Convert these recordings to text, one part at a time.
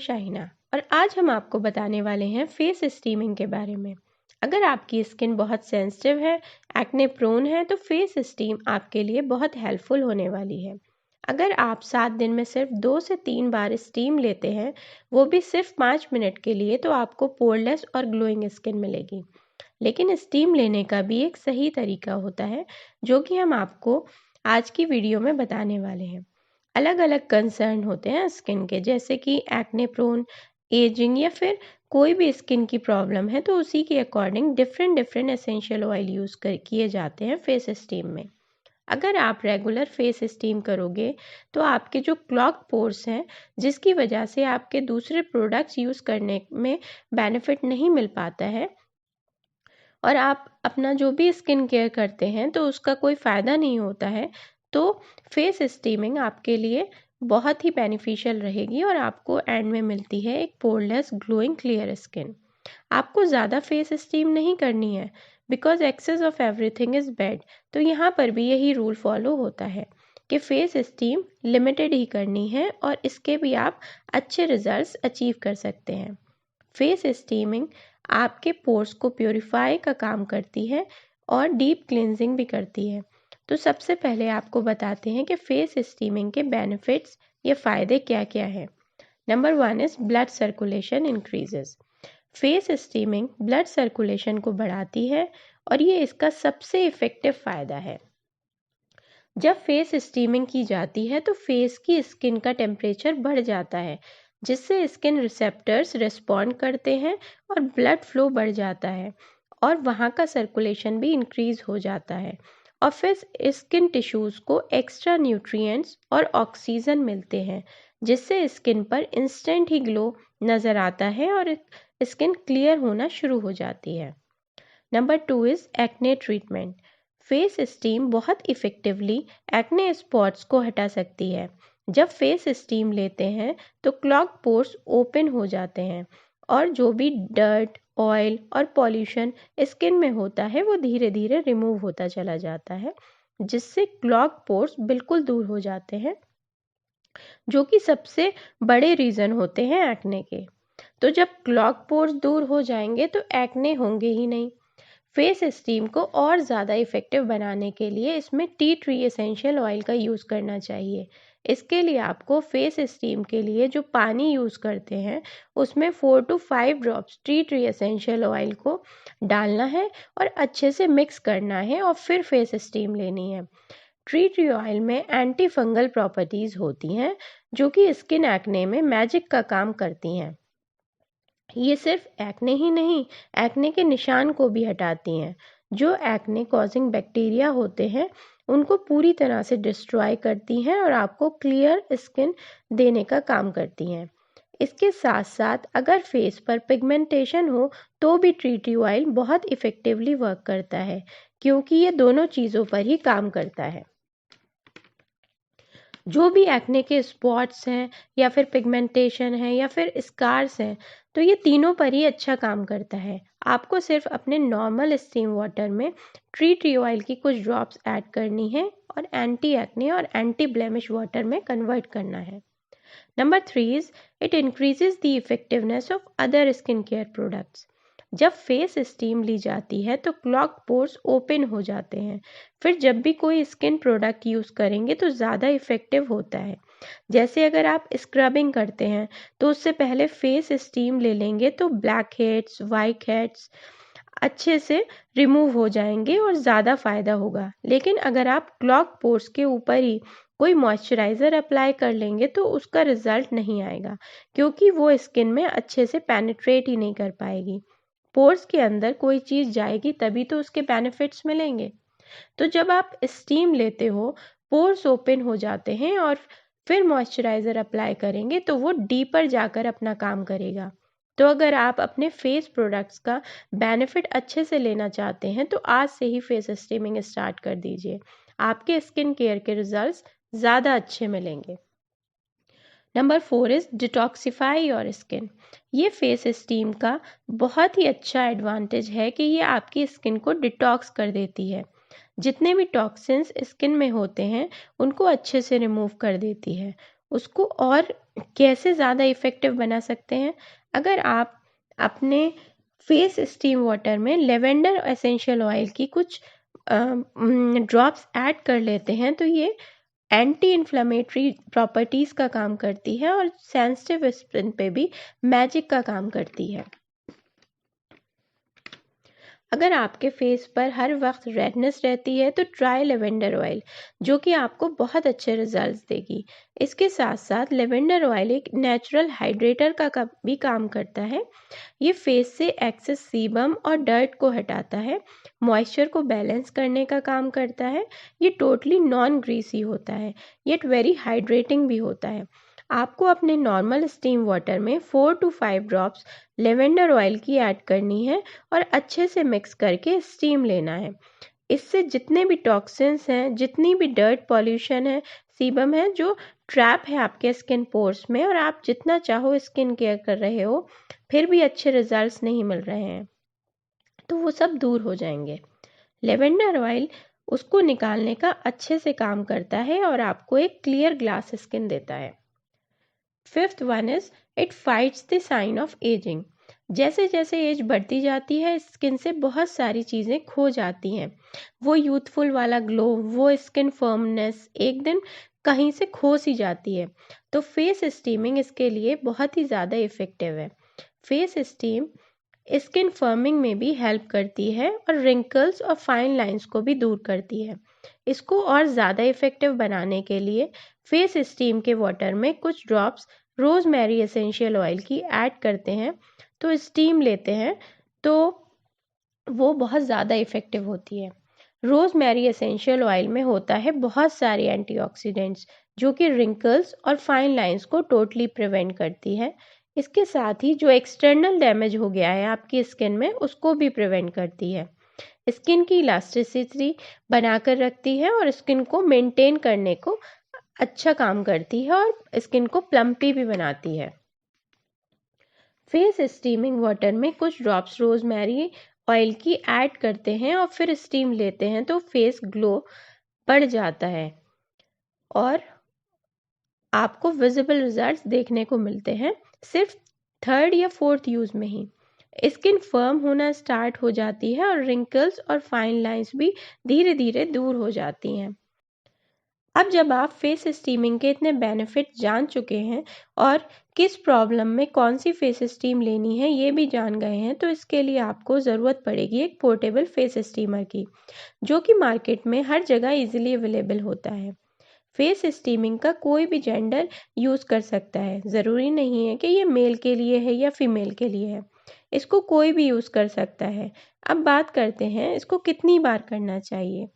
शाहिना और आज हम आपको बताने वाले हैं फेस स्टीमिंग के बारे में। अगर आपकी स्किन बहुत सेंसिटिव है, एक्ने प्रोन है तो फेस स्टीम आपके लिए बहुत हेल्पफुल होने वाली है। अगर आप 7 दिन में सिर्फ 2 से 3 बार स्टीम लेते हैं, वो भी सिर्फ 5 मिनट के लिए, तो आपको पोरलेस और ग्लोइंग स्किन मिलेगी। लेकिन स्टीम लेने का भी एक सही तरीका होता है, जो कि हम आपको आज की वीडियो में बताने वाले हैं। अलग अलग कंसर्न होते हैं स्किन के, जैसे कि एक्ने प्रोन, एजिंग या फिर कोई भी स्किन की प्रॉब्लम है, तो उसी के according different essential oil use किए जाते हैं फेस स्टीम में। अगर आप रेगुलर फेस स्टीम करोगे तो आपके जो क्लॉग पोर्स हैं, जिसकी वजह से आपके दूसरे प्रोडक्ट्स यूज़ करने में बेनिफिट नहीं मिल पाता है और आप अपना जो भी स्किन केयर करते हैं तो उसका कोई फ़ायदा नहीं होता है, तो फेस स्टीमिंग आपके लिए बहुत ही बेनिफिशियल रहेगी और आपको एंड में मिलती है एक पोरलेस ग्लोइंग क्लियर स्किन। आपको ज़्यादा फेस स्टीम नहीं करनी है, because excess of everything is bad. तो यहाँ पर भी यही रूल फॉलो होता है कि फेस स्टीम लिमिटेड ही करनी है और इसके भी आप अच्छे रिजल्ट्स अचीव कर सकते हैं। फेस स्टीमिंग आपके पोर्स को प्योरीफाई का काम करती है और डीप क्लींजिंग भी करती है। तो सबसे पहले आपको बताते हैं कि फेस स्टीमिंग के बेनिफिट्स या फ़ायदे क्या क्या हैं। Number 1 is blood circulation increases. Face steaming blood circulation को बढ़ाती है और ये इसका सबसे इफ़ेक्टिव फ़ायदा है। जब फेस स्टीमिंग की जाती है तो फेस की स्किन का टेम्परेचर बढ़ जाता है, जिससे स्किन रिसेप्टर्स रिस्पॉन्ड करते हैं और ब्लड फ्लो बढ़ जाता है और वहाँ का सर्कुलेशन भी इंक्रीज हो जाता है और फिर स्किन टिश्यूज़ को एक्स्ट्रा न्यूट्रिएंट्स और ऑक्सीजन मिलते हैं, जिससे स्किन पर इंस्टेंट ही ग्लो नज़र आता है और स्किन क्लियर होना शुरू हो जाती है। Number 2 is acne treatment. Face steam बहुत इफ़ेक्टिवली एक्ने स्पॉट्स को हटा सकती है। जब फेस स्टीम लेते हैं तो क्लॉग पोर्स ओपन हो जाते हैं और जो भी डर्ट, ऑयल और पॉल्यूशन स्किन में होता है वो धीरे धीरे रिमूव होता चला जाता है, जिससे क्लॉग पोर्स बिल्कुल दूर हो जाते हैं, जो कि सबसे बड़े रीज़न होते हैं एक्ने के। तो जब क्लॉग पोर्स दूर हो जाएंगे तो एक्ने होंगे ही नहीं। फेस स्टीम को और ज़्यादा इफ़ेक्टिव बनाने के लिए इसमें टी ट्री एसेंशियल ऑयल का यूज़ करना चाहिए। इसके लिए आपको फेस स्टीम के लिए जो पानी यूज़ करते हैं उसमें 4 to 5 drops tea tree essential oil को डालना है और अच्छे से मिक्स करना है और फिर फेस स्टीम लेनी है। टी ट्री ऑयल में एंटी फंगल प्रॉपर्टीज़ होती हैं, जो कि स्किन एक्ने में मैजिक का काम करती हैं। ये सिर्फ एक्ने ही नहीं, एक्ने के निशान को भी हटाती हैं। जो एक्ने कॉजिंग बैक्टीरिया होते हैं उनको पूरी तरह से डिस्ट्रॉय करती हैं और आपको क्लियर स्किन देने का काम करती हैं। इसके साथ साथ अगर फेस पर पिगमेंटेशन हो तो भी टी ट्री ऑयल बहुत इफ़ेक्टिवली वर्क करता है, क्योंकि ये दोनों चीज़ों पर ही काम करता है। जो भी एक्ने के स्पॉट्स हैं या फिर पिगमेंटेशन है या फिर स्कार्स हैं, तो ये तीनों पर ही अच्छा काम करता है। आपको सिर्फ अपने नॉर्मल स्टीम वाटर में टी ट्री ऑयल की कुछ ड्रॉप्स ऐड करनी है और एंटी एक्ने और एंटी ब्लेमिश वाटर में कन्वर्ट करना है। Number 3 is it increases the effectiveness of other skin care products. जब फेस स्टीम ली जाती है तो क्लॉग पोर्स ओपन हो जाते हैं। फिर जब भी कोई स्किन प्रोडक्ट यूज़ करेंगे तो ज़्यादा इफ़ेक्टिव होता है। जैसे अगर आप स्क्रबिंग करते हैं तो उससे पहले फेस स्टीम ले लेंगे तो ब्लैक हेड्स, वाइट हेड्स अच्छे से रिमूव हो जाएंगे और ज़्यादा फ़ायदा होगा। लेकिन अगर आप क्लॉग पोर्स के ऊपर ही कोई मॉइस्चराइज़र अप्लाई कर लेंगे तो उसका रिज़ल्ट नहीं आएगा, क्योंकि वो स्किन में अच्छे से पेनिट्रेट ही नहीं कर पाएगी। पोर्स के अंदर कोई चीज़ जाएगी तभी तो उसके बेनिफिट्स मिलेंगे। तो जब आप स्टीम लेते हो, पोर्स ओपन हो जाते हैं और फिर मॉइस्चराइज़र अप्लाई करेंगे तो वो डीपर जाकर अपना काम करेगा। तो अगर आप अपने फेस प्रोडक्ट्स का बेनिफिट अच्छे से लेना चाहते हैं तो आज से ही फेस स्टीमिंग स्टार्ट कर दीजिए। आपके स्किन केयर के रिजल्ट्स ज़्यादा अच्छे मिलेंगे। Number 4 is detoxify your skin. ये फेस स्टीम का बहुत ही अच्छा एडवांटेज है कि ये आपकी स्किन को डिटॉक्स कर देती है। जितने भी टॉक्सिन्स स्किन में होते हैं उनको अच्छे से रिमूव कर देती है, उसको और कैसे ज़्यादा इफ़ेक्टिव बना सकते हैं? अगर आप अपने फेस स्टीम वाटर में लेवेंडर एसेंशियल ऑयल की कुछ ड्रॉप्स ऐड कर लेते हैं तो ये एंटी इन्फ्लेमेटरी प्रॉपर्टीज़ का काम करती है और सेंसिटिव स्किन पे भी मैजिक का काम करती है। अगर आपके फेस पर हर वक्त रेडनेस रहती है तो ट्राई लेवेंडर ऑयल, जो कि आपको बहुत अच्छे रिजल्ट्स देगी। इसके साथ साथ लेवेंडर ऑयल एक नेचुरल हाइड्रेटर का भी काम करता है। ये फेस से एक्सेस सीबम और डर्ट को हटाता है, मॉइस्चर को बैलेंस करने का काम करता है। ये टोटली नॉन ग्रीसी होता है, येट वेरी हाइड्रेटिंग भी होता है। आपको अपने नॉर्मल स्टीम वाटर में 4 to 5 ड्रॉप्स लेवेंडर ऑयल की ऐड करनी है और अच्छे से मिक्स करके स्टीम लेना है। इससे जितने भी टॉक्सिन्स हैं, जितनी भी डर्ट पॉल्यूशन है, सीबम है जो ट्रैप है आपके स्किन पोर्स में, और आप जितना चाहो स्किन केयर कर रहे हो फिर भी अच्छे रिजल्ट्स नहीं मिल रहे हैं, तो वो सब दूर हो जाएंगे। लेवेंडर ऑयल उसको निकालने का अच्छे से काम करता है और आपको एक क्लियर ग्लास स्किन देता है। Fifth one is it fights the sign of ageing. जैसे जैसे एज बढ़ती जाती है स्किन से बहुत सारी चीज़ें खो जाती हैं। वो यूथफुल वाला ग्लो, वो स्किन फर्मनेस एक दिन कहीं से खो सी जाती है। तो फेस स्टीमिंग इसके लिए बहुत ही ज़्यादा इफ़ेक्टिव है। फेस स्टीम स्किन फर्मिंग में भी हेल्प करती है और रिंकल्स और फाइन लाइंस को भी दूर करती है। इसको और ज़्यादा इफ़ेक्टिव बनाने के लिए फेस स्टीम के वाटर में कुछ ड्रॉप्स रोज़मेरी एसेंशियल ऑयल की ऐड करते हैं, तो स्टीम लेते हैं तो वो बहुत ज़्यादा इफ़ेक्टिव होती है। रोज़मेरी एसेंशियल ऑयल में होता है बहुत सारे एंटीऑक्सीडेंट्स जो कि रिंकल्स और फाइन लाइंस को टोटली प्रिवेंट करती है। इसके साथ ही जो एक्सटर्नल डैमेज हो गया है आपकी स्किन में उसको भी प्रिवेंट करती है। स्किन की इलास्टिसिटी बनाकर रखती है और स्किन को मेंटेन करने को अच्छा काम करती है और स्किन को प्लम्पी भी बनाती है। फेस स्टीमिंग वाटर में कुछ ड्रॉप्स रोजमेरी ऑयल की ऐड करते हैं और फिर स्टीम लेते हैं तो फेस ग्लो बढ़ जाता है और आपको विजिबल रिजल्ट्स देखने को मिलते हैं सिर्फ थर्ड या फोर्थ यूज में ही। स्किन फर्म होना स्टार्ट हो जाती है और रिंकल्स और फाइन लाइंस भी धीरे धीरे दूर हो जाती हैं। अब जब आप फेस स्टीमिंग के इतने बेनिफिट जान चुके हैं और किस प्रॉब्लम में कौन सी फेस स्टीम लेनी है ये भी जान गए हैं, तो इसके लिए आपको ज़रूरत पड़ेगी एक पोर्टेबल फेस स्टीमर की, जो कि मार्केट में हर जगह इजीली अवेलेबल होता है। फेस स्टीमिंग का कोई भी जेंडर यूज़ कर सकता है, ज़रूरी नहीं है कि ये मेल के लिए है या फीमेल के लिए है, इसको कोई भी यूज़ कर सकता है। अब बात करते हैं इसको कितनी बार करना चाहिए।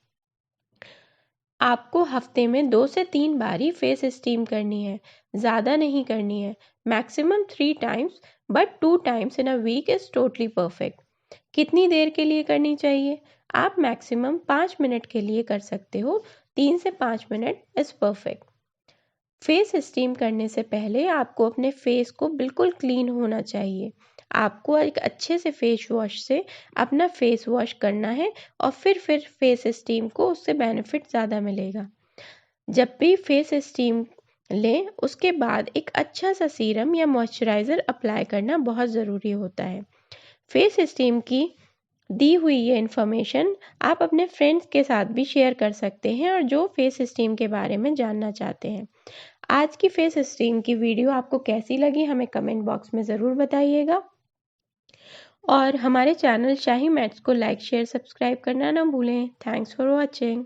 आपको हफ्ते में 2 से 3 बार ही फेस स्टीम करनी है, ज़्यादा नहीं करनी है। Maximum 3 times, but 2 times in a week is totally perfect. कितनी देर के लिए करनी चाहिए? आप मैक्सिमम 5 मिनट के लिए कर सकते हो, 3 से 5 minute is perfect. Face steam करने से पहले आपको अपने फेस को बिल्कुल क्लीन होना चाहिए। आपको एक अच्छे से फेस वॉश से अपना फेस वॉश करना है और फिर फेस स्टीम को उससे बेनिफिट ज़्यादा मिलेगा। जब भी फेस स्टीम लें उसके बाद एक अच्छा सा सीरम या मॉइस्चराइज़र अप्लाई करना बहुत ज़रूरी होता है। फेस स्टीम की दी हुई ये इन्फॉर्मेशन आप अपने फ्रेंड्स के साथ भी शेयर कर सकते हैं और जो फेस स्टीम के बारे में जानना चाहते हैं। आज की फेस स्टीम की वीडियो आपको कैसी लगी हमें कमेंट बॉक्स में ज़रूर बताइएगा और हमारे चैनल शाही मैट्स को लाइक शेयर सब्सक्राइब करना ना भूलें। Thanks for watching.